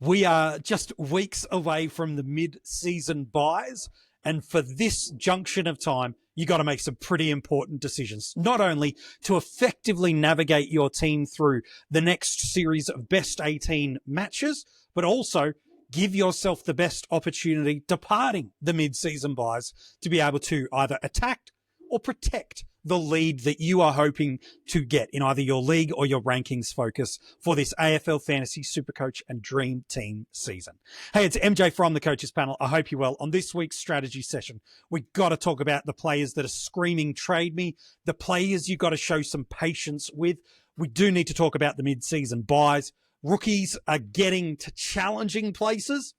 We are just weeks away from the mid-season buys, and for this junction of time, you got to make some pretty important decisions, not only to effectively navigate your team through the next series of best 18 matches, but also give yourself the best opportunity departing the mid-season buys to be able to either attack or protect the lead that you are hoping to get in either your league or your rankings focus for this AFL Fantasy, SuperCoach and Dream Team season. Hey, it's MJ from the Coaches Panel. I hope you're well. On this week's strategy session, we got to talk about the players that are screaming trade me, the players you got to show some patience with. We do need to talk about the mid-season buys. Rookies are getting to challenging places.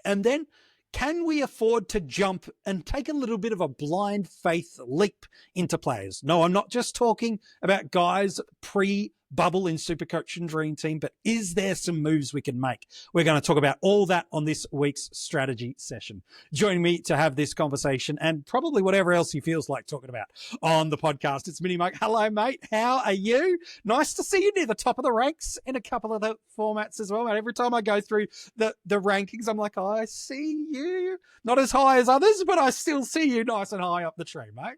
And then, can we afford to jump and take a little bit of a blind faith leap into players? No, I'm not just talking about guys pre-bubble in SuperCoach and Dream Team, but is there some moves we can make? We're going to talk about all that on this week's strategy session. Joining me to have this conversation and probably whatever else he feels like talking about on the podcast, it's MiniMonk. Hello, mate. How are you? Nice to see you near the top of the ranks in a couple of the formats as well, mate. Every time I go through the rankings, I'm like, I see you. Not as high as others, but I still see you nice and high up the tree, mate.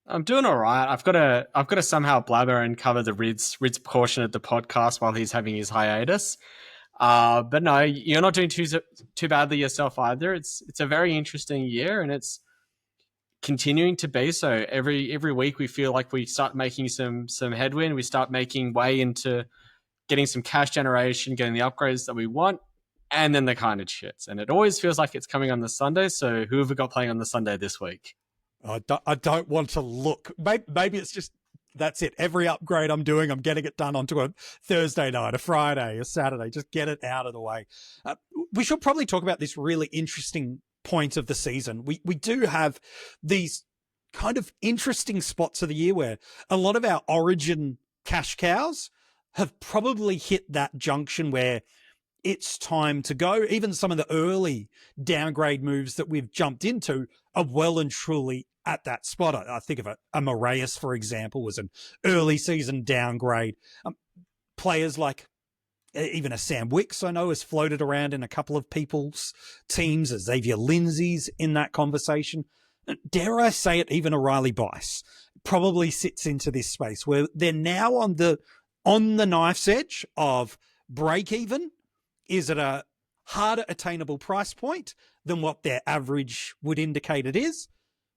I'm doing all right. I've got to somehow blabber and cover the Rids portion of the podcast while he's having his hiatus. But no, you're not doing too badly yourself either. It's a very interesting year, and it's continuing to be so. Every week we feel like we start making some headwind. We start making way into getting some cash generation, getting the upgrades that we want, and then the kind of shits. And it always feels like it's coming on the Sunday. So who have we got playing on the Sunday this week? I don't want to look. Maybe it's just, that's it. Every upgrade I'm doing, I'm getting it done onto a Thursday night, a Friday, a Saturday. Just get it out of the way. We should probably talk about this really interesting point of the season. We do have these kind of interesting spots of the year where a lot of our origin cash cows have probably hit that junction where it's time to go. Even some of the early downgrade moves that we've jumped into are well and truly at that spot. I think of a Moraeus, for example, was an early season downgrade. Players like even a Sam Wicks, I know, has floated around in a couple of people's teams. Xavier Lindsay's in that conversation. Dare I say it, even a Riley Bice probably sits into this space where they're now on the knife's edge of break even. Is it a harder attainable price point than what their average would indicate it is,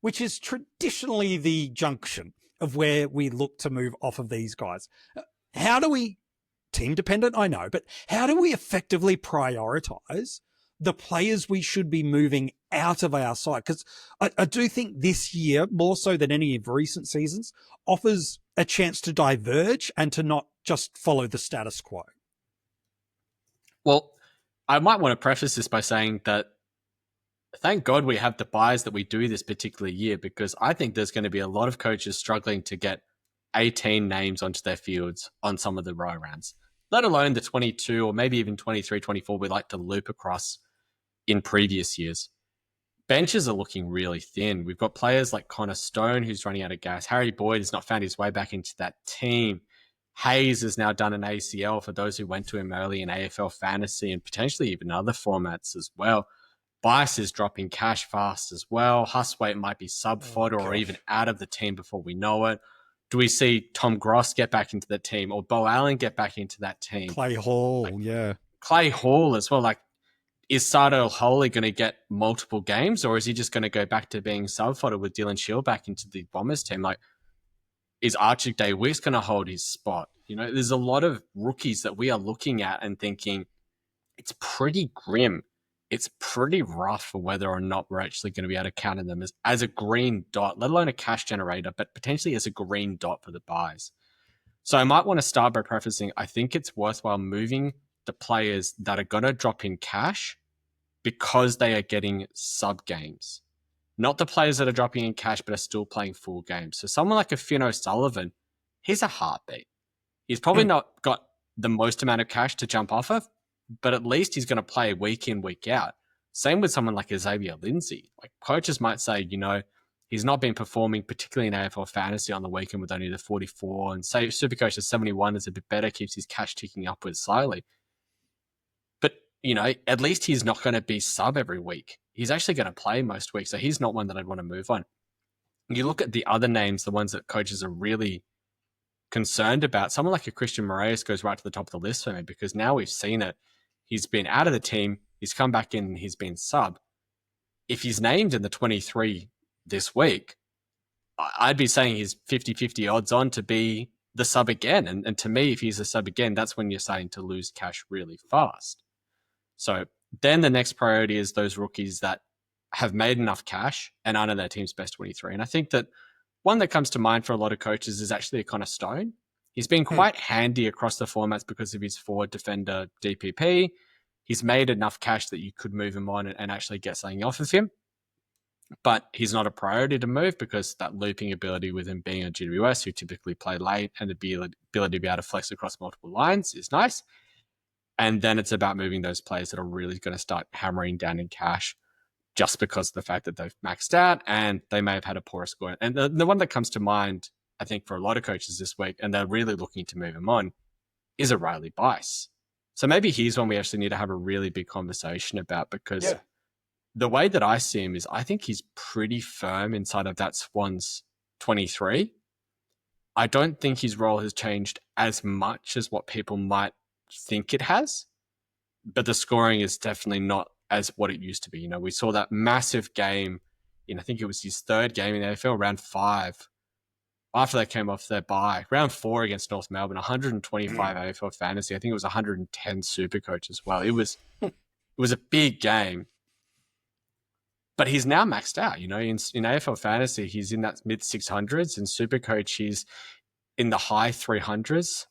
which is traditionally the junction of where we look to move off of these guys? How do we, team dependent, I know, but how do we effectively prioritize the players we should be moving out of our side? Because I do think this year, more so than any of recent seasons, offers a chance to diverge and to not just follow the status quo. Well, I might want to preface this by saying that thank God we have the buys that we do this particular year, because I think there's going to be a lot of coaches struggling to get 18 names onto their fields on some of the row rounds, let alone the 22 or maybe even 23, 24 we like to loop across in previous years. Benches are looking really thin. We've got players like Connor Stone, who's running out of gas. Harry Boyd has not found his way back into that team. Hayes has now done an ACL for those who went to him early in AFL Fantasy and potentially even other formats as well. Bice is dropping cash fast as well. Huswaite might be sub-fodder or even out of the team before we know it. Do we see Tom Gross get back into the team or Bo Allen get back into that team? Clay Hall, yeah. Clay Hall as well. Like, is Sardo Holy going to get multiple games, or is he just going to go back to being sub-fodder with Dylan Shield back into the Bombers team? Like, is Archie Day-Wicks going to hold his spot? You know, there's a lot of rookies that we are looking at and thinking it's pretty grim. It's pretty rough for whether or not we're actually going to be able to counter them as a green dot, let alone a cash generator, but potentially as a green dot for the buys. So I might want to start by prefacing, I think it's worthwhile moving the players that are going to drop in cash because they are getting sub games. Not the players that are dropping in cash but are still playing full games. So someone like a Finn O'Sullivan, he's a heartbeat. He's probably not got the most amount of cash to jump off of, but at least he's going to play week in, week out. Same with someone like Xavier Lindsay. Like, coaches might say, you know, he's not been performing, particularly in AFL Fantasy on the weekend with only the 44, and say SuperCoach at 71 is a bit better, keeps his cash ticking upwards slightly. at least he's not going to be sub every week. He's actually going to play most weeks, so he's not one that I'd want to move on. You look at the other names, the ones that coaches are really concerned about. Someone like a Christian Moraes goes right to the top of the list for me, because now we've seen it. He's been out of the team. He's come back in. He's been sub. If he's named in the 23 this week, I'd be saying he's 50-50 odds on to be the sub again. And to me, if he's a sub again, that's when you're starting to lose cash really fast. So then the next priority is those rookies that have made enough cash and aren't in their team's best 23. And I think that one that comes to mind for a lot of coaches is actually a Connor Stone. He's been quite handy across the formats because of his forward defender DPP. He's made enough cash that you could move him on and actually get something off of him. But he's not a priority to move because that looping ability with him being a GWS who typically play late and the ability to be able to flex across multiple lines is nice. And then it's about moving those players that are really going to start hammering down in cash just because of the fact that they've maxed out and they may have had a poorer score. And the one that comes to mind, I think, for a lot of coaches this week, and they're really looking to move him on, is a Riley Bice. So maybe he's one we actually need to have a really big conversation about, because the way that I see him is I think he's pretty firm inside of that Swans 23. I don't think his role has changed as much as what people might think it has, but the scoring is definitely not as what it used to be. We saw that massive game I think it was his third game in the AFL, round 5. After they came off their bye, round 4 against North Melbourne, 125 AFL Fantasy. I think it was 110 SuperCoach as well. It was a big game. But he's now maxed out. In AFL Fantasy, he's in that mid 600s. In SuperCoach, he's in the high 300s.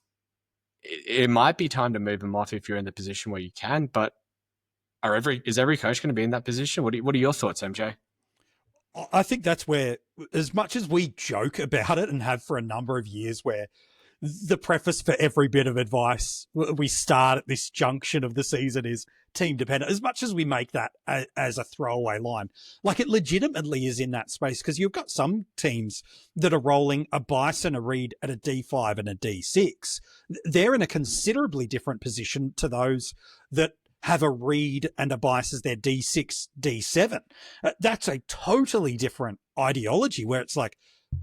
It might be time to move him off if you're in the position where you can. But is every coach going to be in that position? What are your thoughts, MJ? I think that's where, as much as we joke about it and have for a number of years, where the preface for every bit of advice we start at this junction of the season is team dependent, as much as we make that as a throwaway line, like it legitimately is in that space, because you've got some teams that are rolling a Bice and a Reed at a D5 and a D6. They're in a considerably different position to those that have a Reed and a Bice as their D6, D7. That's a totally different ideology where it's like,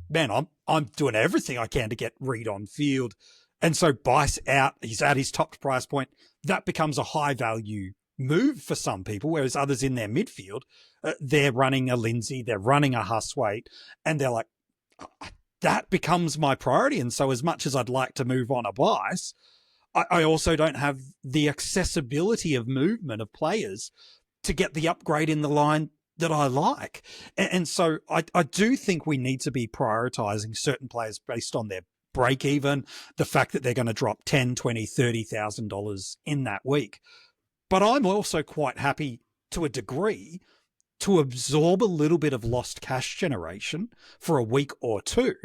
man, I'm doing everything I can to get Reed on field. And so Bice out, he's at his top price point. That becomes a high value move for some people, whereas others in their midfield, they're running a Lindsay, they're running a Huswaite, and they're like, that becomes my priority. And so as much as I'd like to move on a Bice, I also don't have the accessibility of movement of players to get the upgrade in the line that I like. And so I do think we need to be prioritizing certain players based on their break even, the fact that they're going to drop $10,000, $20,000, $30,000 in that week. But I'm also quite happy to a degree to absorb a little bit of lost cash generation for a week or two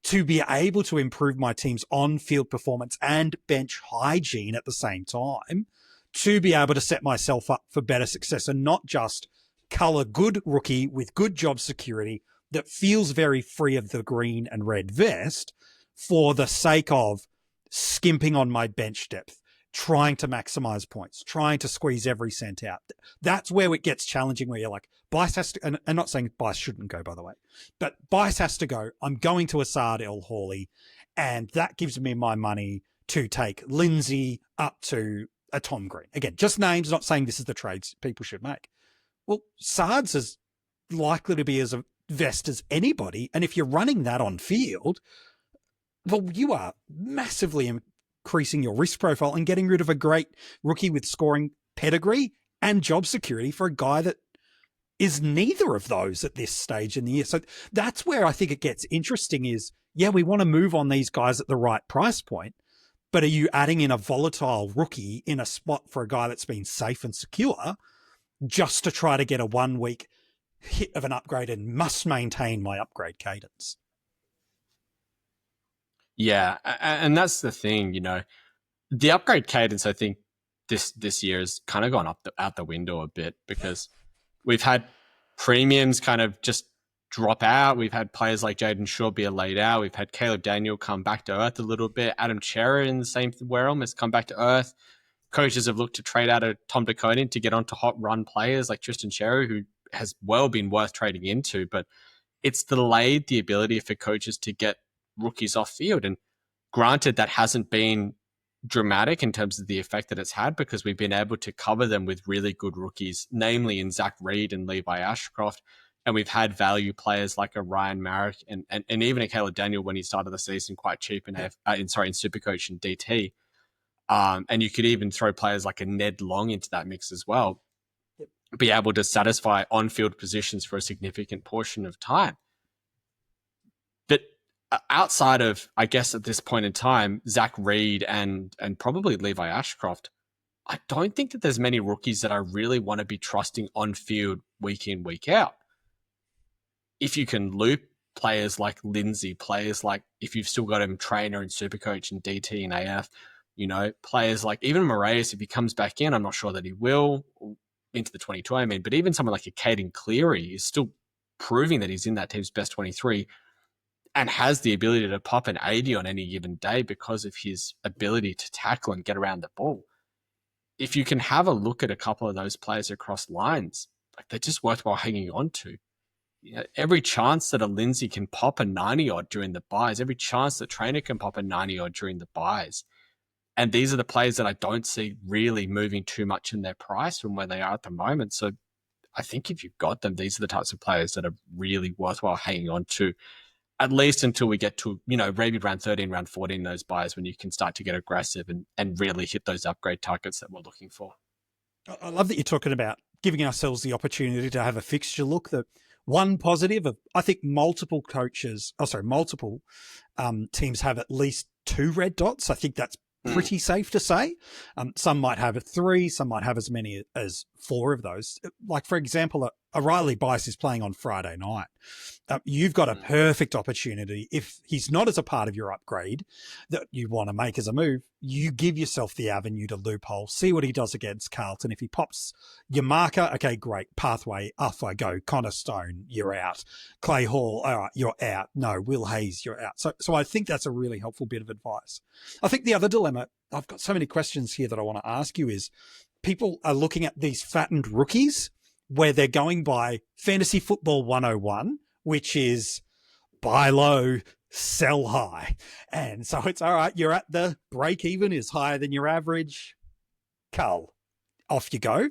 to be able to improve my team's on-field performance and bench hygiene at the same time, to be able to set myself up for better success and not just colour good rookie with good job security that feels very free of the green and red vest for the sake of skimping on my bench depth, trying to maximize points, trying to squeeze every cent out. That's where it gets challenging, where you're like, Bice has to, and I'm not saying Bice shouldn't go, by the way, but Bice has to go. I'm going to Assad El Hawley, and that gives me my money to take Lindsay up to a Tom Green. Again, just names, not saying this is the trades people should make. Well, Sard's is likely to be as a vest as anybody, and if you're running that on field, well, you are massively increasing your risk profile and getting rid of a great rookie with scoring pedigree and job security for a guy that is neither of those at this stage in the year. So that's where I think it gets interesting is, yeah, we want to move on these guys at the right price point, but are you adding in a volatile rookie in a spot for a guy that's been safe and secure just to try to get a 1 week hit of an upgrade and must maintain my upgrade cadence? Yeah, and that's the thing, the upgrade cadence, I think this year has kind of gone out the window a bit, because we've had premiums kind of just drop out. We've had players like Jaden Shaw be laid out. We've had Caleb Daniel come back to earth a little bit. Adam Cherry in the same realm has come back to earth. coaches have looked to trade out of Tom DeConing to get onto hot run players like Tristan Cherry, who has well been worth trading into, but it's delayed the ability for coaches to get rookies off field. And granted, that hasn't been dramatic in terms of the effect that it's had, because we've been able to cover them with really good rookies, namely in Zach Reed and Levi Ashcroft. And we've had value players like a Ryan Marrick and even a Caleb Daniel when he started the season quite cheap in SuperCoach and DT. And you could even throw players like a Ned Long into that mix as well, be able to satisfy on-field positions for a significant portion of time. But outside of, I guess at this point in time, Zach Reed and probably Levi Ashcroft, I don't think that there's many rookies that I really want to be trusting on-field week in, week out. If you can loop players like Lindsay, players like, if you've still got him trainer and SuperCoach and DT and AF, players like even Moraes, if he comes back in, I'm not sure that he will, into the 22, I mean, but even someone like a Caden Cleary is still proving that he's in that team's best 23 and has the ability to pop an 80 on any given day because of his ability to tackle and get around the ball. If you can have a look at a couple of those players across lines, like they're just worthwhile hanging on to. Every chance that a Lindsay can pop a 90 odd during the buys, every chance that Trainer can pop a 90 odd during the buys. And these are the players that I don't see really moving too much in their price from where they are at the moment. So I think if you've got them, these are the types of players that are really worthwhile hanging on to, at least until we get to, maybe round 13, round 14, those buys when you can start to get aggressive and really hit those upgrade targets that we're looking for. I love that you're talking about giving ourselves the opportunity to have a fixture look. The one positive of, I think multiple teams have at least 2 red dots. I think that's pretty safe to say. Some might have 3, some might have as many as 4 of those. Like, for example, a Riley Bice is playing on Friday night. You've got a perfect opportunity. If he's not as a part of your upgrade that you want to make as a move, you give yourself the avenue to loophole, see what he does against Carlton. If he pops your marker, okay, great. Pathway, off I go. Connor Stone, you're out. Clay Hall, all right, you're out. No, Will Hayes, you're out. So I think that's a really helpful bit of advice. I think the other dilemma, I've got so many questions here that I want to ask you, is people are looking at these fattened rookies where they're going by Fantasy Football 101, which is buy low, sell high. And so it's all right, you're at the break even is higher than your average. Cull, off you go.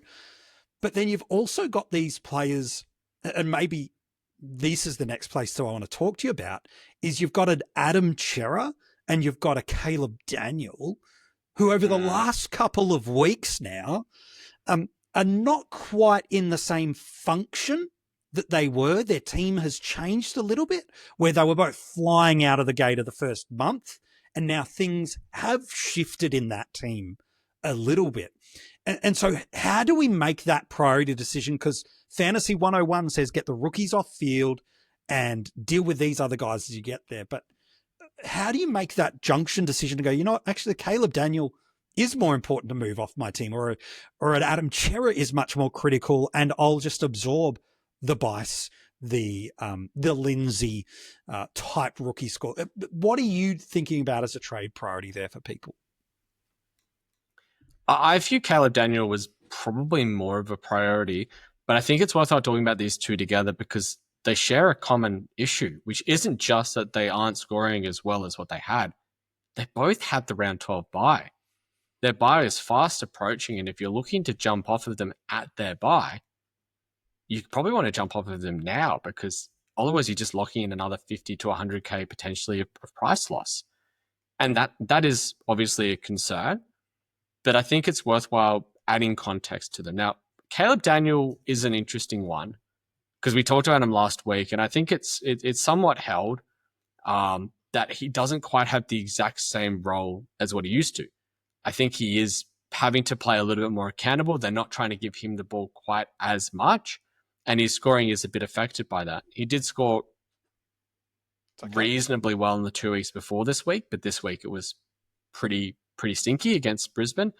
But then you've also got these players, and maybe this is the next place that I want to talk to you about, is you've got an Adam Chera and you've got a Caleb Daniel, who over the last couple of weeks now are not quite in the same function that they were. Their team has changed a little bit, where they were both flying out of the gate of the first month, and now things have shifted in that team a little bit. And so how do we make that priority decision? Because Fantasy 101 says get the rookies off field and deal with these other guys as you get there. But how do you make that junction decision to go, you know what, actually Caleb Daniel is more important to move off my team, or an Adam Chera is much more critical, and I'll just absorb the Bice, the Lindsay type rookie score. What are you thinking about as a trade priority there for people? I view Caleb Daniel was probably more of a priority, but I think it's worthwhile talking about these two together because they share a common issue, which isn't just that they aren't scoring as well as what they had. They both had the round 12 bye. Their bye is fast approaching, and if you're looking to jump off of them at their bye, you probably want to jump off of them now, because otherwise you're just locking in another 50 to 100K potentially of price loss. And that is obviously a concern, but I think it's worthwhile adding context to them. Now, Caleb Daniel is an interesting one because we talked about him last week, and I think it's somewhat held that he doesn't quite have the exact same role as what he used to. I think he is having to play a little bit more accountable. They're not trying to give him the ball quite as much, and his scoring is a bit affected by that. He did score reasonably well in the 2 weeks before this week, but this week it was pretty stinky against Brisbane.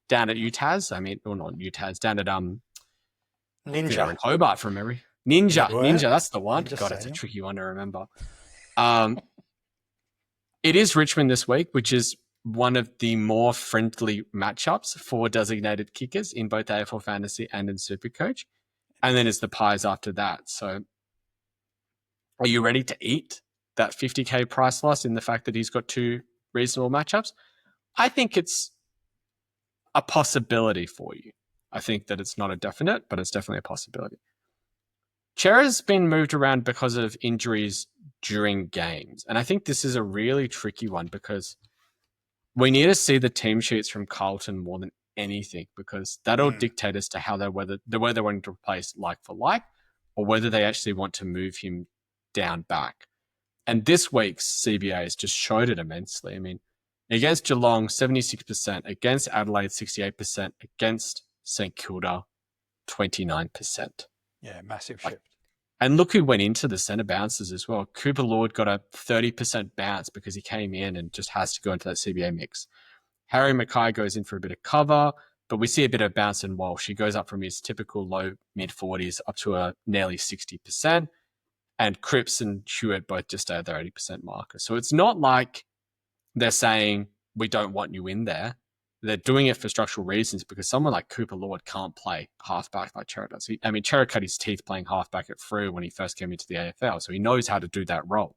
Down at UTAS, not UTAS, down at Ninja in Hobart from memory. Ninja, that's the one. God, it's a tricky one to remember. It is Richmond this week, which is one of the more friendly matchups for designated kickers in both AFL Fantasy and in SuperCoach. And then it's the pies after that. So are you ready to eat that 50K price loss in the fact that he's got 2 reasonable matchups? I think it's a possibility for you. I think that it's not a definite, but it's definitely a possibility. Chera's been moved around because of injuries during games. And I think this is a really tricky one because we need to see the team sheets from Carlton more than anything, because that'll dictate as to how whether they're wanting to replace like for like, or whether they actually want to move him down back. And this week's CBAs just showed it immensely. I mean, against Geelong, 76%, against Adelaide, 68%, against St Kilda, 29%. Yeah, massive shift. And look who went into the centre bounces as well. Cooper Lord got a 30% bounce because he came in and just has to go into that CBA mix. Harry Mackay goes in for a bit of cover, but we see a bit of bounce in Walsh. He goes up from his typical low mid-40s up to a nearly 60%. And Cripps and Hewitt both just at their 80% marker. So it's not like they're saying, we don't want you in there. They're doing it for structural reasons, because someone like Cooper Lord can't play halfback like Chera does. Chera cut his teeth playing halfback at Freo when he first came into the AFL, so he knows how to do that role.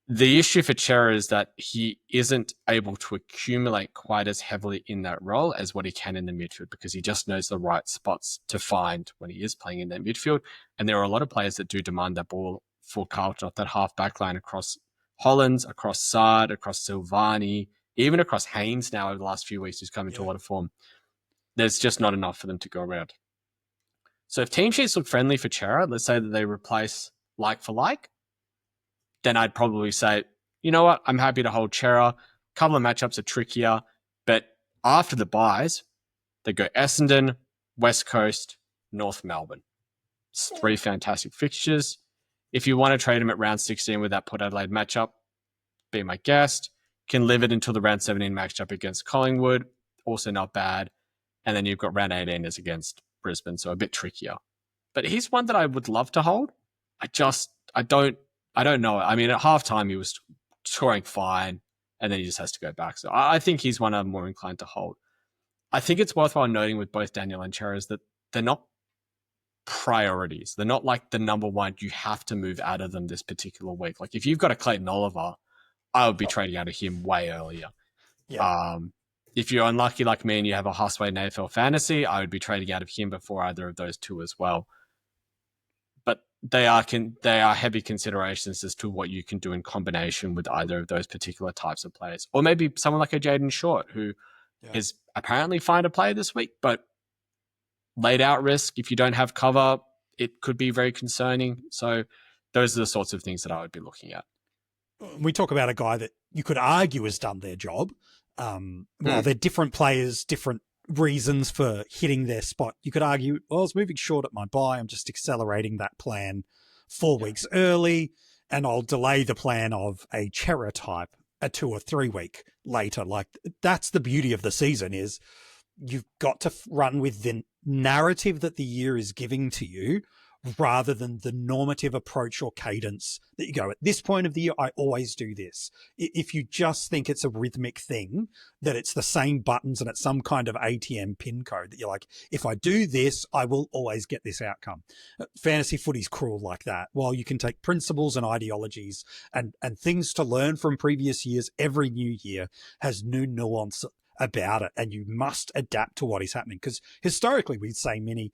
The issue for Chera is that he isn't able to accumulate quite as heavily in that role as what he can in the midfield, because he just knows the right spots to find when he is playing in that midfield. And there are a lot of players that do demand that ball for Carlton off that half back line across Hollands, across Sard, across Silvani, even across Haynes now over the last few weeks, who's come into a lot of form. There's just not enough for them to go around. So if team sheets look friendly for Chera, let's say that they replace like for like, then I'd probably say, you know what, I'm happy to hold Chera. A couple of matchups are trickier, but after the buys, they go Essendon, West Coast, North Melbourne. It's 3 fantastic fixtures. If you want to trade them at round 16 with that Port Adelaide matchup, be my guest. Can live it until the round 17 matchup against Collingwood. Also not bad. And then you've got round 18 is against Brisbane, so a bit trickier. But he's one that I would love to hold. I don't know. I mean, at halftime, he was scoring fine, and then he just has to go back. So I think he's one I'm more inclined to hold. I think it's worthwhile noting with both Daniel and Chera is that they're not priorities. They're not like the number one, you have to move out of them this particular week. Like if you've got a Clayton Oliver, I would be trading out of him way earlier. Yeah. If you're unlucky like me and you have a Husway in AFL Fantasy, I would be trading out of him before either of those two as well. But they are heavy considerations as to what you can do in combination with either of those particular types of players. Or maybe someone like a Jaden Short, who is apparently fine to play this week, but laid out risk, if you don't have cover, it could be very concerning. So those are the sorts of things that I would be looking at. We talk about a guy that you could argue has done their job. Well, they're different players, different reasons for hitting their spot. You could argue, well, I was moving short at my buy. I'm just accelerating that plan 4 weeks early, and I'll delay the plan of a Chera type a 2 or 3 week later. Like that's the beauty of the season is you've got to run with the narrative that the year is giving to you rather than the normative approach or cadence that you go, at this point of the year, I always do this. If you just think it's a rhythmic thing, that it's the same buttons and it's some kind of ATM pin code that you're like, if I do this, I will always get this outcome. Fantasy footy's cruel like that. While you can take principles and ideologies and things to learn from previous years, every new year has new nuance about it, and you must adapt to what is happening. Because historically, we'd say, Minnie,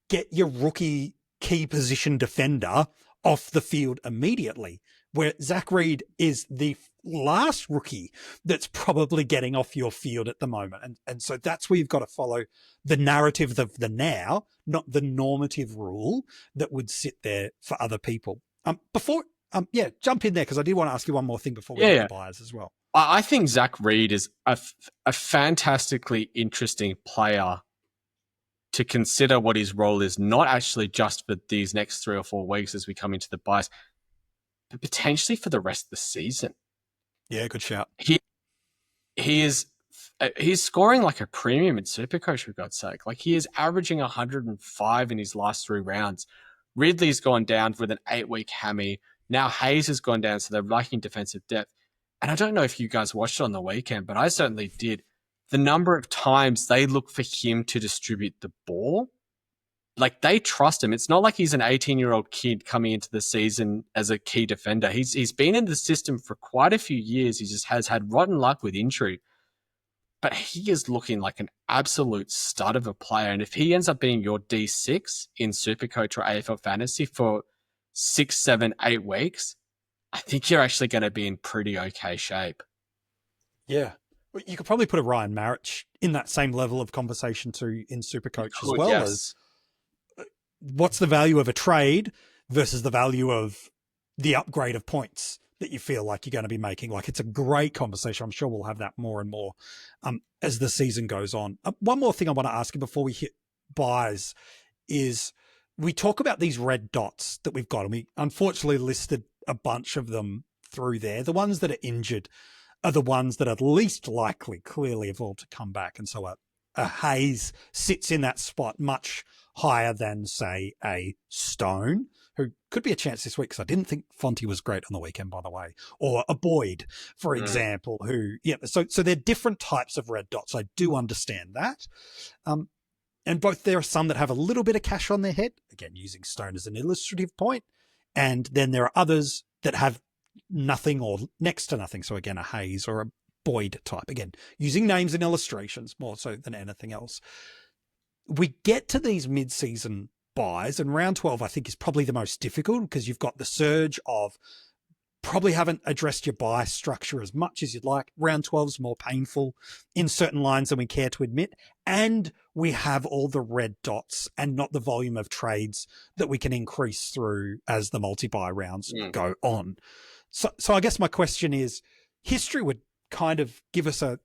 get your rookie key position defender off the field immediately, where Zach Reid is the last rookie that's probably getting off your field at the moment. And so that's where you've got to follow the narrative of the now, not the normative rule that would sit there for other people. Jump in there, because I did want to ask you one more thing before we get to buyers as well. I think Zach Reid is a fantastically interesting player to consider what his role is, not actually just for these next 3 or 4 weeks as we come into the buys, but potentially for the rest of the season. Yeah, good shout. He's scoring like a premium in SuperCoach, for God's sake. Like he is averaging 105 in his last 3 rounds. Ridley's gone down with an 8-week hammy. Now Hayes has gone down, so they're lacking defensive depth. and I don't know if you guys watched it on the weekend, but I certainly did. The number of times they look for him to distribute the ball, like they trust him. It's not like he's an 18-year-old kid coming into the season as a key defender. He's been in the system for quite a few years. He just has had rotten luck with injury. But he is looking like an absolute stud of a player. And if he ends up being your D6 in SuperCoach or AFL Fantasy for 6, 7, 8 weeks, I think you're actually going to be in pretty okay shape. Yeah. You could probably put a Ryan Marich in that same level of conversation too in SuperCoach as well. Yes. As what's the value of a trade versus the value of the upgrade of points that you feel like you're going to be making. Like, it's a great conversation. I'm sure we'll have that more and more as the season goes on. One more thing I want to ask you before we hit buys is we talk about these red dots that we've got, and we unfortunately listed a bunch of them through there. The ones that are injured are the ones that are least likely, clearly, of all to come back. And so a Hayes sits in that spot much higher than, say, a Stone, who could be a chance this week, because I didn't think Fonte was great on the weekend, by the way, or a Boyd, for example, who, so they're different types of red dots. I do understand that. And both, there are some that have a little bit of cash on their head, again, using Stone as an illustrative point, and then there are others that have nothing or next to nothing. So again, a Hayes or a Boyd type, again, using names and illustrations more so than anything else. We get to these mid-season buys, and round 12, I think, is probably the most difficult, because you've got the surge of probably haven't addressed your buy structure as much as you'd like. Round 12 is more painful in certain lines than we care to admit. And we have all the red dots and not the volume of trades that we can increase through as the multi-buy rounds go on. So I guess my question is, history would kind of give us a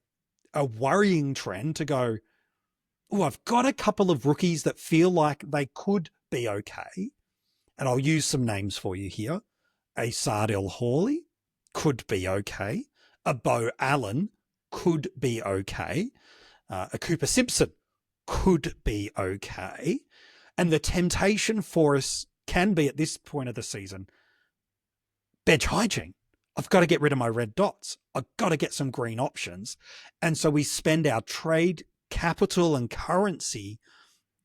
worrying trend to go, oh, I've got a couple of rookies that feel like they could be okay. And I'll use some names for you here. A Sardell Hawley could be okay. A Bo Allen could be okay. A Cooper Simpson could be okay. And the temptation for us can be, at this point of the season, bench hygiene. I've got to get rid of my red dots. I've got to get some green options. And so we spend our trade capital and currency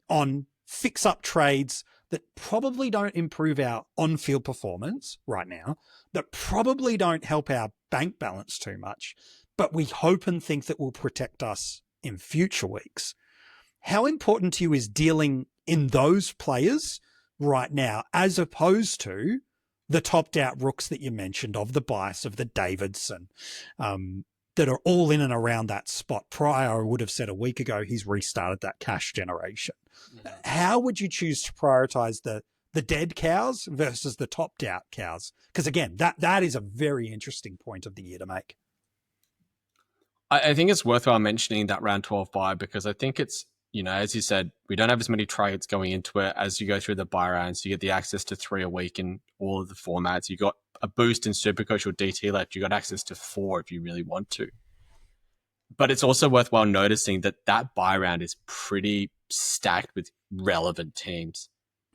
on fix-up trades that probably don't improve our on-field performance right now, that probably don't help our bank balance too much, but we hope and think that will protect us in future weeks. How important to you is dealing in those players right now, as opposed to the topped-out rooks that you mentioned, of the Bice, of the Davidson, that are all in and around that spot? Pryor, I would have said a week ago, he's restarted that cash generation. How would you choose to prioritize the dead cows versus the topped out cows? Because again, that is a very interesting point of the year to make. I think it's worthwhile mentioning that round 12 buy, because I think it's, as you said, we don't have as many trades going into it. As you go through the buy rounds, you get the access to 3 a week in all of the formats. You got a boost in SuperCoach or DT left. You got access to 4 if you really want to. But it's also worthwhile noticing that buy round is pretty stacked with relevant teams.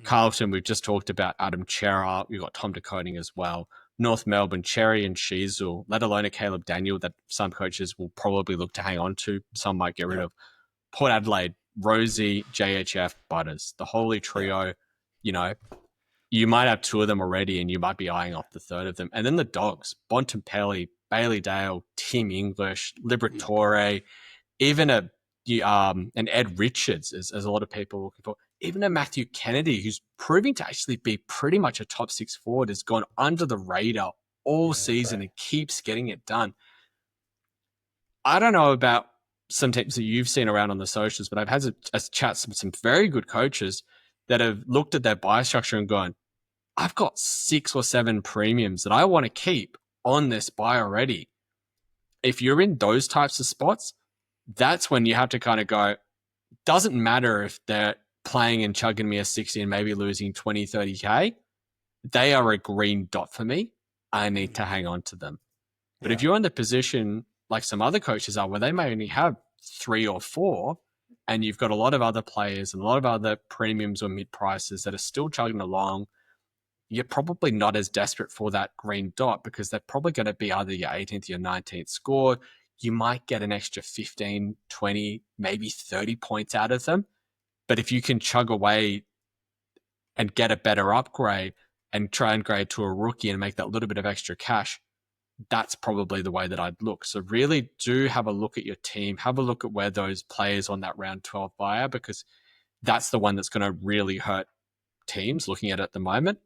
Carlton, we've just talked about Adam Chera. We've got Tom DeConing as well. North Melbourne, Cherry and Sheasel, let alone a Caleb Daniel that some coaches will probably look to hang on to. Some might get rid of. Port Adelaide, Rosie, JHF, Butters, the holy trio. You might have 2 of them already, and you might be eyeing off the 3rd of them. And then the Dogs, Bontempelli, Bailey Dale, Tim English, Liberatore, even an Ed Richards, as a lot of people are looking for. Even a Matthew Kennedy, who's proving to actually be pretty much a top 6 forward, has gone under the radar all season and keeps getting it done. I don't know about some teams that you've seen around on the socials, but I've had a chat with some very good coaches that have looked at their buy structure and gone, I've got 6 or 7 premiums that I want to keep on this buy already. If you're in those types of spots, that's when you have to kind of go, doesn't matter if they're playing and chugging me a 60 and maybe losing 20, 30K. They are a green dot for me. I need to hang on to them. But if you're in the position like some other coaches are, where they may only have 3 or 4, and you've got a lot of other players and a lot of other premiums or mid prices that are still chugging along, you're probably not as desperate for that green dot because they're probably going to be either your 18th or your 19th score. You might get an extra 15, 20, maybe 30 points out of them. But if you can chug away and get a better upgrade and try and grade to a rookie and make that little bit of extra cash, that's probably the way that I'd look. So really do have a look at your team, have a look at where those players on that round 12 buy are, because that's the one that's going to really hurt teams looking at it at the moment.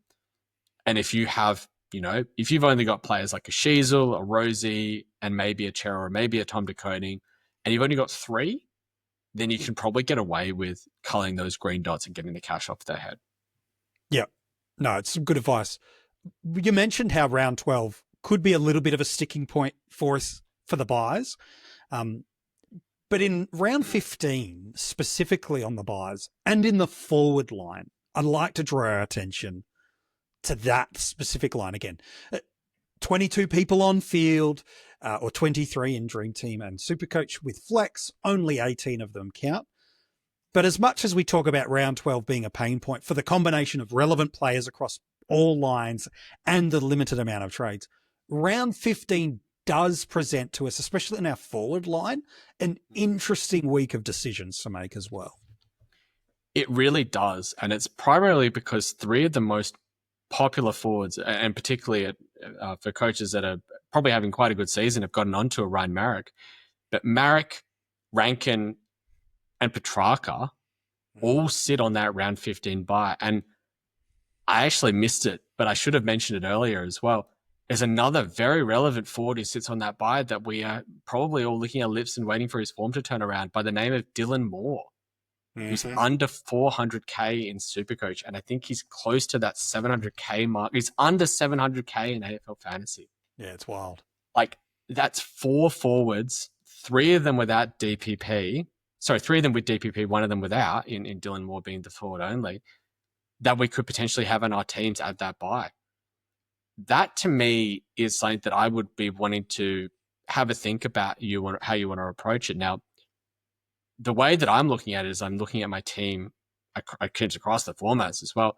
And if you have, if you've only got players like a Sheasel, a Rosie, and maybe a Chera or maybe a Tom DeCoding, and you've only got 3, then you can probably get away with culling those green dots and getting the cash off their head. Yeah. No, it's some good advice. You mentioned how round 12 could be a little bit of a sticking point for us for the buys. But in round 15, specifically on the buys and in the forward line, I'd like to draw our attention to that specific line again. 22 people on field, or 23 in Dream Team and SuperCoach with Flex, only 18 of them count. But as much as we talk about round 12 being a pain point for the combination of relevant players across all lines and the limited amount of trades, round 15 does present to us, especially in our forward line, an interesting week of decisions to make as well. It really does. And it's primarily because 3 of the most popular forwards, and particularly for coaches that are probably having quite a good season, have gotten onto a Ryan Marek. But Marek, Rankin, and Petrarca all sit on that round 15 buy. And I actually missed it, but I should have mentioned it earlier as well. There's another very relevant forward who sits on that buy that we are probably all licking our lips and waiting for his form to turn around, by the name of Dylan Moore, who's under 400K in SuperCoach. And I think he's close to that 700K mark. He's under 700K in AFL Fantasy. Yeah, it's wild. Like, that's 4 forwards, 3 of them without DPP. Sorry, 3 of them with DPP, 1 of them without, in Dylan Moore being the forward only, that we could potentially have in our teams at that buy. That to me is something that I would be wanting to have a think about how you want to approach it. Now, the way that I'm looking at it is I'm looking at my team across the formats as well.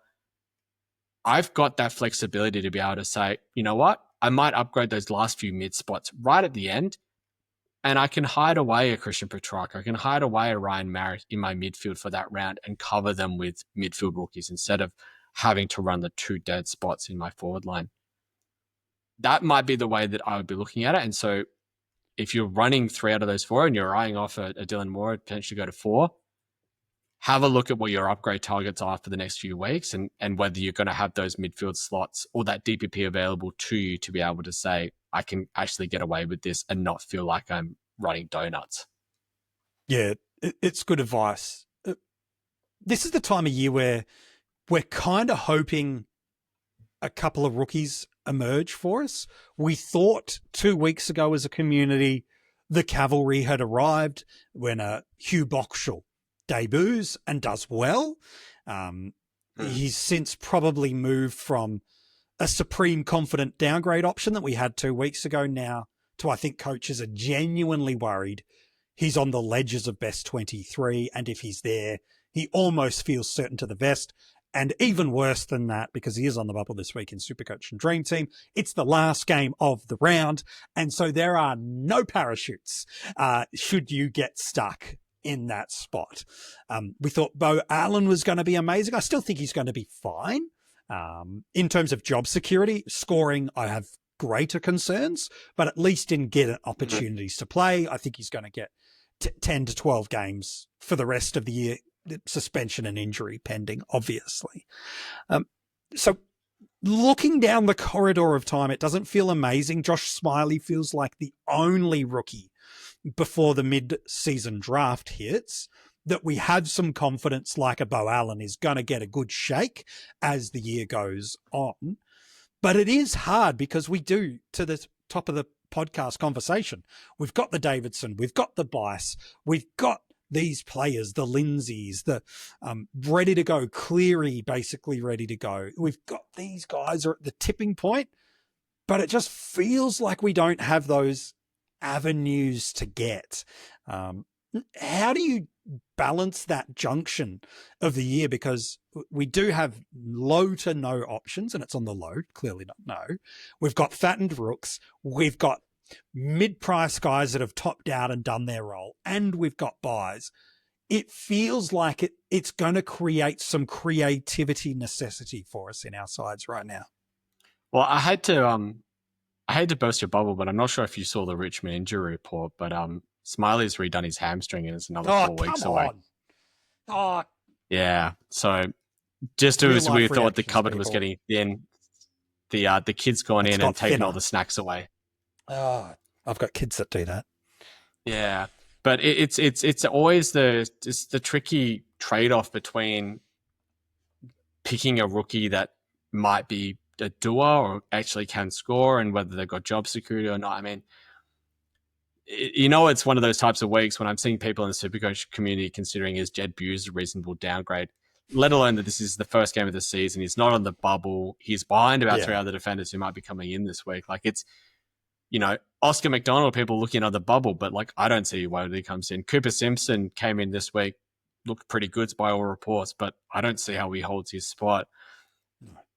I've got that flexibility to be able to say, you know what, I might upgrade those last few mid spots right at the end, and I can hide away a Christian Petrarca. I can hide away a Ryan Marek in my midfield for that round and cover them with midfield rookies instead of having to run the 2 dead spots in my forward line. That might be the way that I would be looking at it. And so if you're running 3 out of those 4 and you're eyeing off a Dylan Moore, potentially go to 4, have a look at what your upgrade targets are for the next few weeks and whether you're going to have those midfield slots or that DPP available to you to be able to say, I can actually get away with this and not feel like I'm running donuts. Yeah, it's good advice. This is the time of year where we're kind of hoping a couple of rookies emerge for us. We thought 2 weeks ago as a community, the cavalry had arrived when Hugh Boxall debuts and does well. He's since probably moved from a supreme confident downgrade option that we had 2 weeks ago now to, I think coaches are genuinely worried he's on the ledges of best 23. And if he's there, he almost feels certain to the vest. And even worse than that, because he is on the bubble this week in SuperCoach and Dream Team, it's the last game of the round. And so there are no parachutes should you get stuck in that spot. We thought Bo Allen was going to be amazing. I still think he's going to be fine. In terms of job security, scoring, I have greater concerns, but at least in getting opportunities to play, I think he's going to get 10 to 12 games for the rest of the year. Suspension and injury pending, obviously. So looking down the corridor of time, it doesn't feel amazing. Josh Smiley feels like the only rookie before the mid-season draft hits that we have some confidence like a Bo Allen is going to get a good shake as the year goes on. But it is hard because we do, to the top of the podcast conversation, we've got the Davidson, we've got the Bice, we've got these players, the Lindsays, the ready to go, Cleary basically ready to go. We've got these guys are at the tipping point, but it just feels like we don't have those avenues to get. How do you balance that junction of the year? Because we do have low to no options, and it's on the low, clearly not no. We've got fattened rooks. We've got mid-price guys that have topped out and done their role, and we've got buys. It feels like it's going to create some creativity necessity for us in our sides right now. Well, I had to burst your bubble, but I'm not sure if you saw the Richmond injury report, but Smiley's redone his hamstring and it's another 4 weeks away. Oh, yeah. So just as we thought the cupboard was getting thin, the kid's gone in and taken all the snacks away. Oh, I've got kids that do that. Yeah, but it's always the tricky trade-off between picking a rookie that might be a doer or actually can score and whether they've got job security or not. I mean, it's one of those types of weeks when I'm seeing people in the SuperCoach community considering is Jed Buse a reasonable downgrade, let alone that this is the first game of the season. He's not on the bubble. He's behind about 3 other defenders who might be coming in this week. Like it's, Oscar McDonald, people looking at the bubble, but like I don't see why he comes in. Cooper Simpson came in this week, looked pretty good by all reports, but I don't see how he holds his spot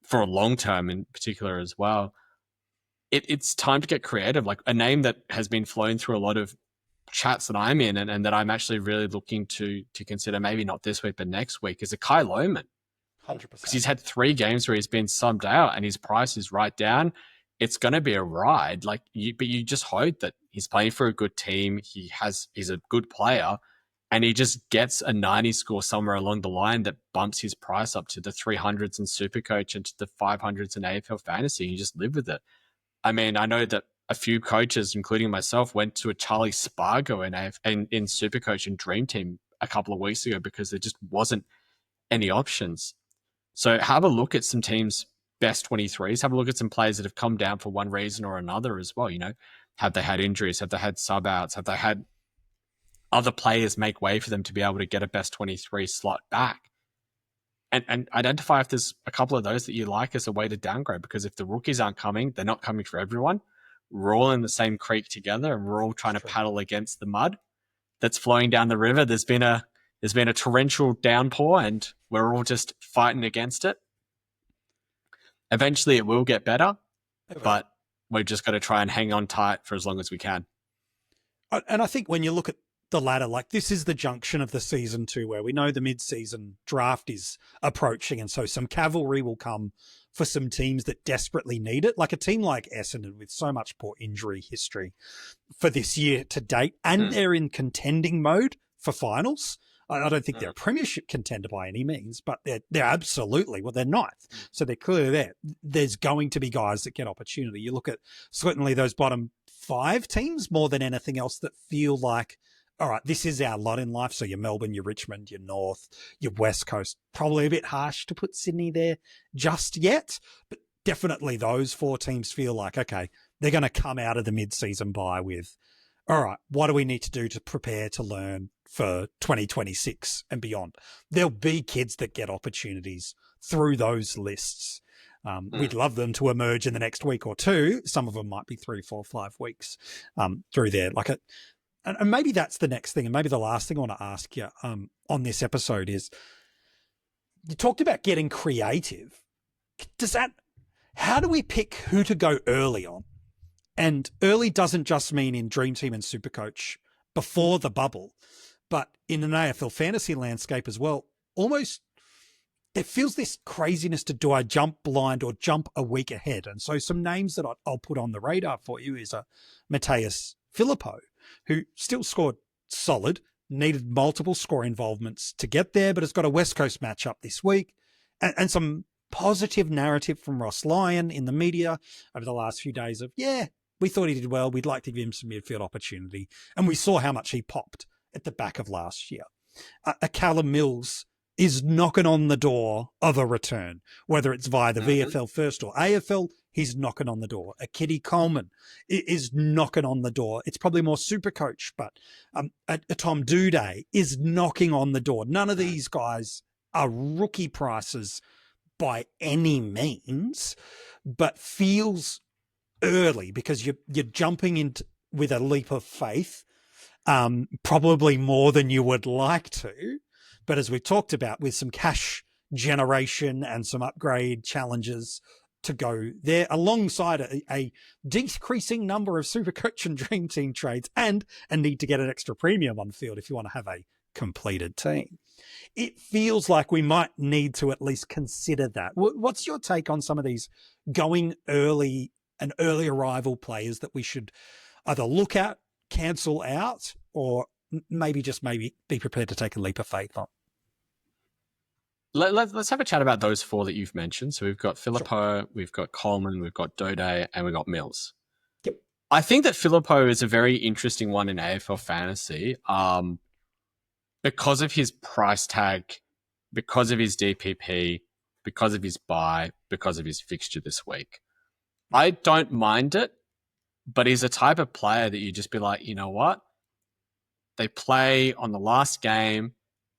for a long term in particular as well. It's time to get creative. Like a name that has been flowing through a lot of chats that I'm in and that I'm actually really looking to consider, maybe not this week, but next week, is a Kai Lohman. 100%. Because he's had 3 games where he's been subbed out and his price is right down. It's going to be a ride. But you just hope that he's playing for a good team. He's a good player and he just gets a 90 score somewhere along the line that bumps his price up to the 300s in SuperCoach and to the 500s in AFL Fantasy. You just live with it. I mean, I know that a few coaches, including myself, went to a Charlie Spargo in SuperCoach and Dream Team a couple of weeks ago because there just wasn't any options. So have a look at some teams' best 23s. Have a look at some players that have come down for one reason or another as well. Have they had injuries? Have they had sub-outs? Have they had other players make way for them to be able to get a best 23 slot back? And identify if there's a couple of those that you like as a way to downgrade, because if the rookies aren't coming, they're not coming for everyone. We're all in the same creek together and we're all trying to paddle against the mud that's flowing down the river. There's been a torrential downpour and we're all just fighting against it. Eventually it will get better, but we've just got to try and hang on tight for as long as we can. And I think when you look at the ladder, like this is the junction of the season too, where we know the mid-season draft is approaching. And so some cavalry will come for some teams that desperately need it. Like a team like Essendon with so much poor injury history for this year to date. And they're in contending mode for finals. I don't think they're a premiership contender by any means, but they're absolutely, well, they're ninth. So they're clearly there. There's going to be guys that get opportunity. You look at certainly those bottom 5 teams more than anything else that feel like, all right, this is our lot in life. So your Melbourne, your Richmond, your North, your West Coast, probably a bit harsh to put Sydney there just yet, but definitely those 4 teams feel like, okay, they're going to come out of the mid-season bye with, all right, what do we need to do to prepare to learn for 2026 and beyond? There'll be kids that get opportunities through those lists. We'd love them to emerge in the next week or 2. Some of them might be 3, 4, 5 weeks through there. And maybe that's the next thing. And maybe the last thing I want to ask you on this episode is, you talked about getting creative. How do we pick who to go early on? And early doesn't just mean in Dream Team and SuperCoach before the bubble, but in an AFL fantasy landscape as well. Almost, it feels this craziness to, do I jump blind or jump a week ahead? And so some names that I'll put on the radar for you is Matthias Filippo, who still scored solid, needed multiple score involvements to get there, but has got a West Coast matchup this week and some positive narrative from Ross Lyon in the media over the last few days of, we thought he did well. We'd like to give him some midfield opportunity. And we saw how much he popped at the back of last year. Callum Mills is knocking on the door of a return, whether it's via the VFL first or AFL. He's knocking on the door. A Kitty Coleman is knocking on the door. It's probably more SuperCoach, but a Tom Duday is knocking on the door. None of these guys are rookie prices by any means, but feels early because you're jumping into with a leap of faith probably more than you would like to. But as we've talked about, with some cash generation and some upgrade challenges to go there, alongside a decreasing number of SuperCoach and Dream Team trades, and a need to get an extra premium on field if you want to have a completed team, it feels like we might need to at least consider that. What's your take on some of these going early and early arrival players that we should either look at, cancel out, or maybe be prepared to take a leap of faith on? Let's have a chat about those four that you've mentioned. So we've got Filippo, we've got Coleman, we've got Dode, and we've got Mills. Yep. I think that Filippo is a very interesting one in AFL Fantasy because of his price tag, because of his DPP, because of his buy, because of his fixture this week. I don't mind it, but he's a type of player that you just be like, you know what? They play on the last game.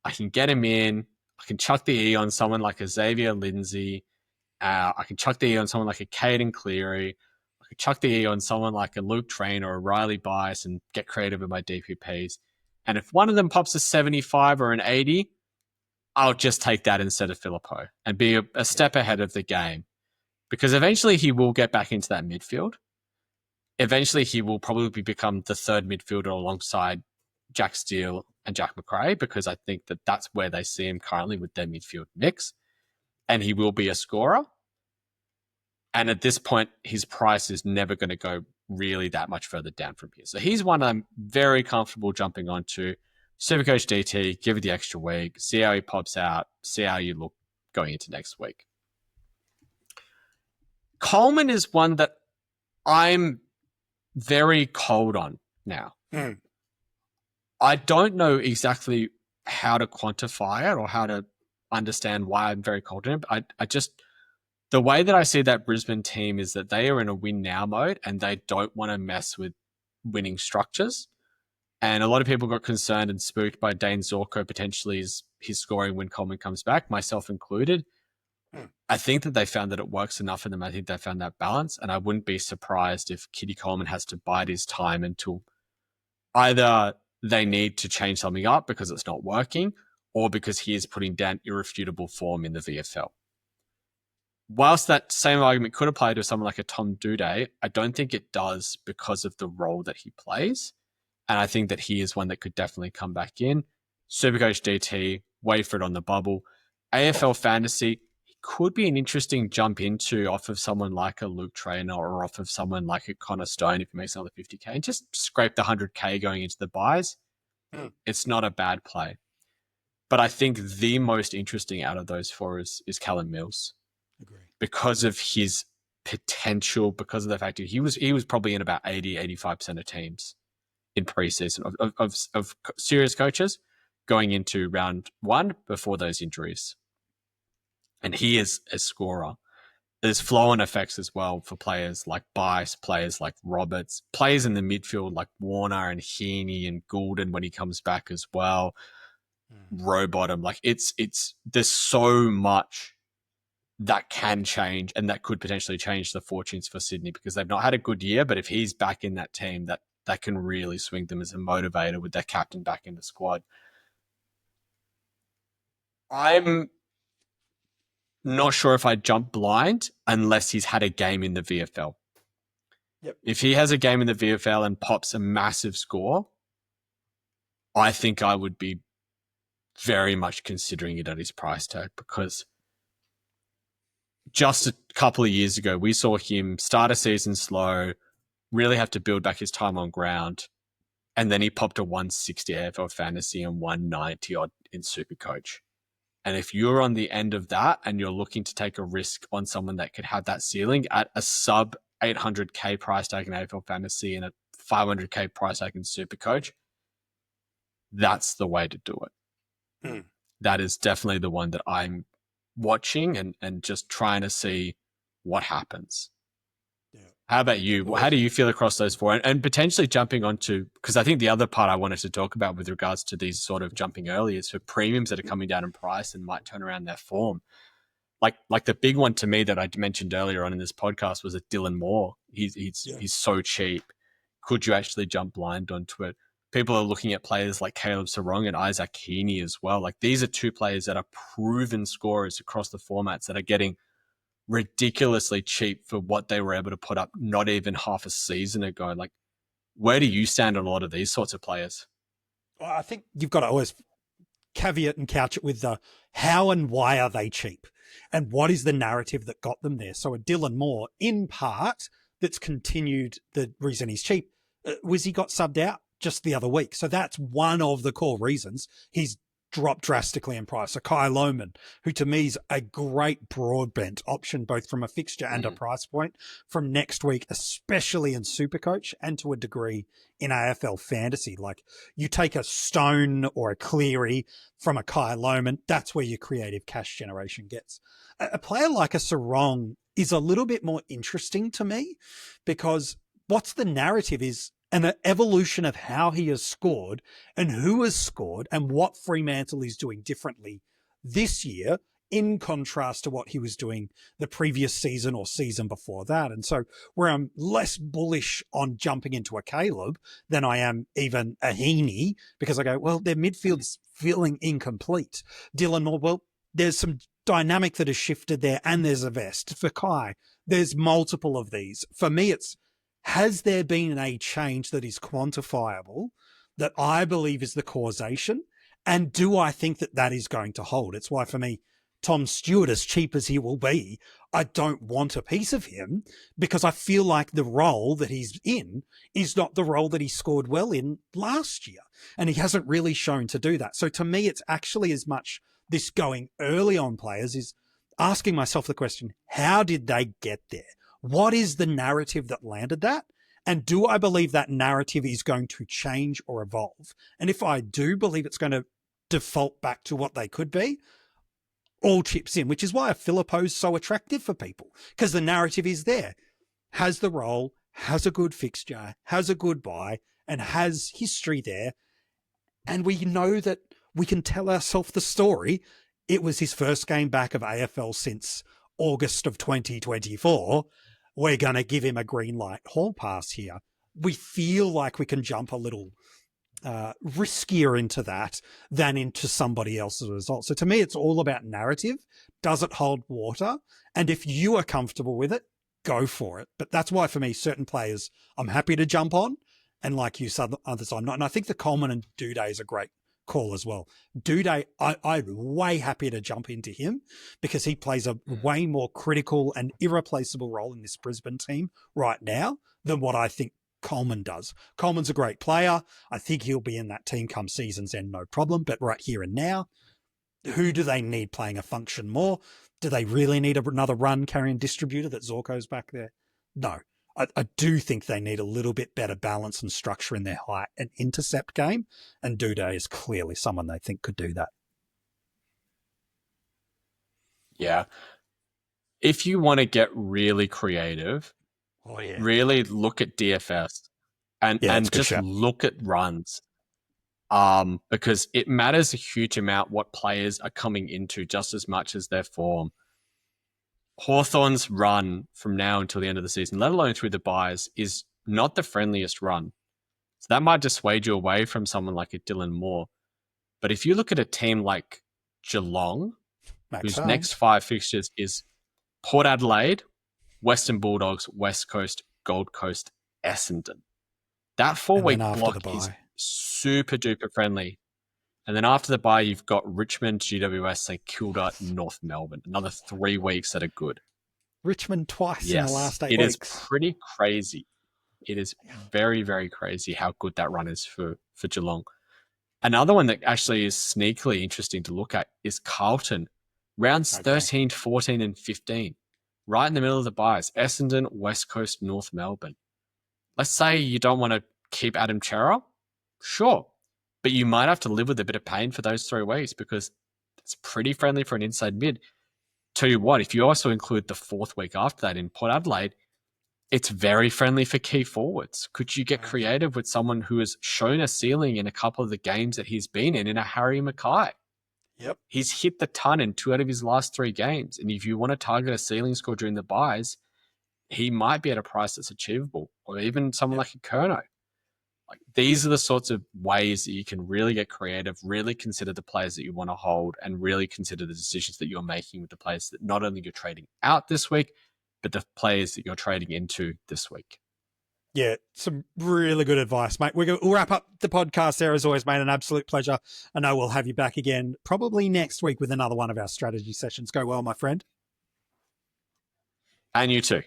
I can get him in. I can chuck the E on someone like a Xavier Lindsay. I can chuck the E on someone like a Caden Cleary. I can chuck the E on someone like a Luke Train or a Riley Bias and get creative with my DPPs. And if one of them pops a 75 or an 80, I'll just take that instead of Filippo and be a step ahead of the game. Because eventually he will get back into that midfield. Eventually he will probably become the third midfielder alongside Jack Steele and Jack McRae, because I think that that's where they see him currently with their midfield mix. And he will be a scorer. And at this point, his price is never going to go really that much further down from here. So he's one I'm very comfortable jumping onto. SuperCoach DT, give it the extra week, see how he pops out, see how you look going into next week. Coleman is one that I'm very cold on now. I don't know exactly how to quantify it or how to understand why I'm very cold on it. But I just, the way that I see that Brisbane team is that they are in a win now mode and they don't want to mess with winning structures. And a lot of people got concerned and spooked by Dane Zorko potentially his scoring when Coleman comes back, myself included. I think that they found that it works enough for them. I think they found that balance. And I wouldn't be surprised if Kitty Coleman has to bide his time until either they need to change something up because it's not working, or because he is putting down irrefutable form in the VFL. Whilst that same argument could apply to someone like a Tom Duday, I don't think it does because of the role that he plays. And I think that he is one that could definitely come back in. SuperCoach DT, wait for it on the bubble. AFL Fantasy, he could be an interesting jump into off of someone like a Luke Trainer or off of someone like a Connor Stone if he makes another 50K and just scrape the 100K going into the buys. It's not a bad play. But I think the most interesting out of those four is Callum Mills. Agree. Because of his potential, because of the fact that he was probably in about 80-85% of teams in preseason of serious coaches going into round one before those injuries. And he is a scorer. There's flow-on effects as well for players like Bice, players like Roberts, players in the midfield like Warner and Heaney and Goulden when he comes back as well. Rowbottom. Like it's there's so much that can change and that could potentially change the fortunes for Sydney because they've not had a good year, but if he's back in that team, that can really swing them as a motivator with their captain back in the squad. I'm not sure if I'd jump blind unless he's had a game in the VFL. Yep. If he has a game in the VFL and pops a massive score, I think I would be very much considering it at his price tag because just a couple of years ago, we saw him start a season slow, really have to build back his time on ground, and then he popped a 160 AFL Fantasy and 190 odd in SuperCoach. And if you're on the end of that and you're looking to take a risk on someone that could have that ceiling at a sub 800K price tag in AFL Fantasy and a 500K price tag in SuperCoach, that's the way to do it. That is definitely the one that I'm watching and just trying to see what happens. Yeah. How about you? How do you feel across those four? And potentially jumping onto, because I think the other part I wanted to talk about with regards to these sort of jumping early is for premiums that are coming down in price and might turn around their form. Like the big one to me that I mentioned earlier on in this podcast was a Dylan Moore. He's so cheap. Could you actually jump blind onto it? people are looking at players like Caleb Sarong and Isaac Heaney as well. Like, these are two players that are proven scorers across the formats that are getting ridiculously cheap for what they were able to put up not even half a season ago. Like, where do you stand on a lot of these sorts of players? Well, I think you've got to always caveat and couch it with the how and why are they cheap, and what is the narrative that got them there. So a Dylan Moore, in part, that's continued the reason he's cheap was he got subbed out just the other week. So that's one of the core reasons he's dropped drastically in price. So Kai Lohman, who to me is a great broadbent option, both from a fixture and a price point from next week, especially in SuperCoach and to a degree in AFL Fantasy. Like, you take a Stone or a Cleary from a Kai Lohman, that's where your creative cash generation gets. A player like a Sarong is a little bit more interesting to me, because what's the narrative is an evolution of how he has scored and who has scored and what Fremantle is doing differently this year in contrast to what he was doing the previous season or season before that. And so where I'm less bullish on jumping into a Caleb than I am even a Heaney, because I go, well, their midfield's feeling incomplete. Dylan Moore, well, there's some dynamic that has shifted there, and there's a vest. For Kai, there's multiple of these. For me, it's, has there been a change that is quantifiable that I believe is the causation? And do I think that that is going to hold? It's why, for me, Tom Stewart, as cheap as he will be, I don't want a piece of him, because I feel like the role that he's in is not the role that he scored well in last year. And he hasn't really shown to do that. So to me, it's actually as much this going early on players is asking myself the question, how did they get there? What is the narrative that landed that? And do I believe that narrative is going to change or evolve? And if I do believe it's going to default back to what they could be, all chips in, which is why a Filippo's so attractive for people, because the narrative is there. Has the role, has a good fixture, has a good buy, and has history there. And we know that we can tell ourselves the story. It was his first game back of AFL since August of 2024. We're going to give him a green light hall pass here. We feel like we can jump a little riskier into that than into somebody else's result. So to me, it's all about narrative. Does it hold water? And if you are comfortable with it, go for it. But that's why, for me, certain players I'm happy to jump on. And like you said, others I'm not. And I think the Coleman and Duday is a great call as well. Duday, I'm way happy to jump into him, because he plays a way more critical and irreplaceable role in this Brisbane team right now than what I think Coleman does. Coleman's a great player. I think he'll be in that team come season's end, no problem. But right here and now, who do they need playing a function more? Do they really need another run carrying distributor that Zorko's back there? No. I do think they need a little bit better balance and structure in their height and intercept game, and Duday is clearly someone they think could do that. Yeah. If you want to get really creative, really look at DFS and just look at runs, because it matters a huge amount what players are coming into just as much as their form. Hawthorn's run from now until the end of the season, let alone through the buys, is not the friendliest run. So that might dissuade you away from someone like a Dylan Moore. But if you look at a team like Geelong, whose next 5 fixtures is Port Adelaide, Western Bulldogs, West Coast, Gold Coast, Essendon. That 4-week block is super duper friendly. And then after the bye, you've got Richmond, GWS, St Kilda, North Melbourne. Another 3 weeks that are good. Richmond twice in the last 8 weeks. It is pretty crazy. It is very, very crazy how good that run is for Geelong. Another one that actually is sneakily interesting to look at is Carlton. Rounds 13, 14, and 15. Right in the middle of the buys. Essendon, West Coast, North Melbourne. Let's say you don't want to keep Adam Chera. Sure. But you might have to live with a bit of pain for those 3 weeks, because it's pretty friendly for an inside mid. Tell you what, if you also include the 4th week after that in Port Adelaide, it's very friendly for key forwards. Could you get creative with someone who has shown a ceiling in a couple of the games that he's been in a Harry Mackay? Yep. He's hit the ton in 2 out of his last 3 games. And if you want to target a ceiling score during the buys, he might be at a price that's achievable, or even someone like a Kerno. Like, these are the sorts of ways that you can really get creative, really consider the players that you want to hold, and really consider the decisions that you're making with the players that not only you're trading out this week, but the players that you're trading into this week. Yeah, some really good advice, mate. We'll wrap up the podcast there as always, mate. An absolute pleasure. I know we'll have you back again probably next week with another one of our strategy sessions. Go well, my friend. And you too.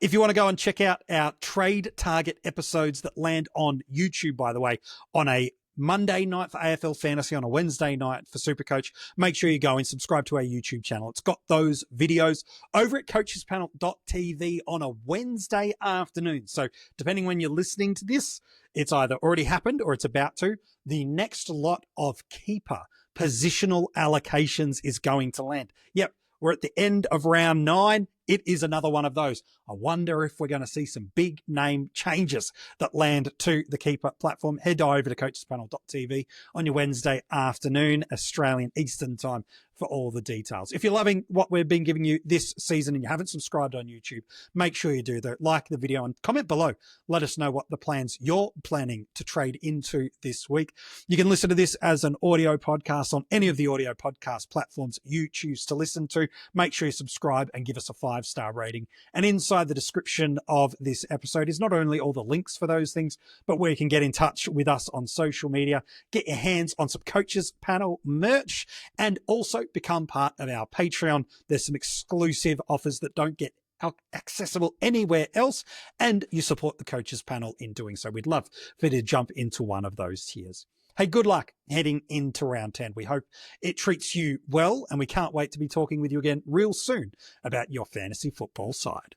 If you want to go and check out our trade target episodes that land on YouTube, by the way, on a Monday night for AFL Fantasy, on a Wednesday night for SuperCoach, make sure you go and subscribe to our YouTube channel. It's got those videos over at coachespanel.tv on a Wednesday afternoon. So depending when you're listening to this, it's either already happened or it's about to. The next lot of keeper positional allocations is going to land. Yep, we're at the end of round 9. It is another one of those. I wonder if we're going to see some big name changes that land to the keeper platform. Head over to coachespanel.tv on your Wednesday afternoon, Australian Eastern time, for all the details. If you're loving what we've been giving you this season and you haven't subscribed on YouTube, make sure you do that. Like the video and comment below. Let us know what the plans you're planning to trade into this week. You can listen to this as an audio podcast on any of the audio podcast platforms you choose to listen to. Make sure you subscribe and give us a 5-star rating. And inside the description of this episode is not only all the links for those things, but where you can get in touch with us on social media, get your hands on some Coaches Panel merch, and also become part of our Patreon. There's some exclusive offers that don't get accessible anywhere else, and you support the Coaches Panel in doing so. We'd love for you to jump into one of those tiers. Hey, good luck heading into round 10. We hope it treats you well, and we can't wait to be talking with you again real soon about your fantasy football side.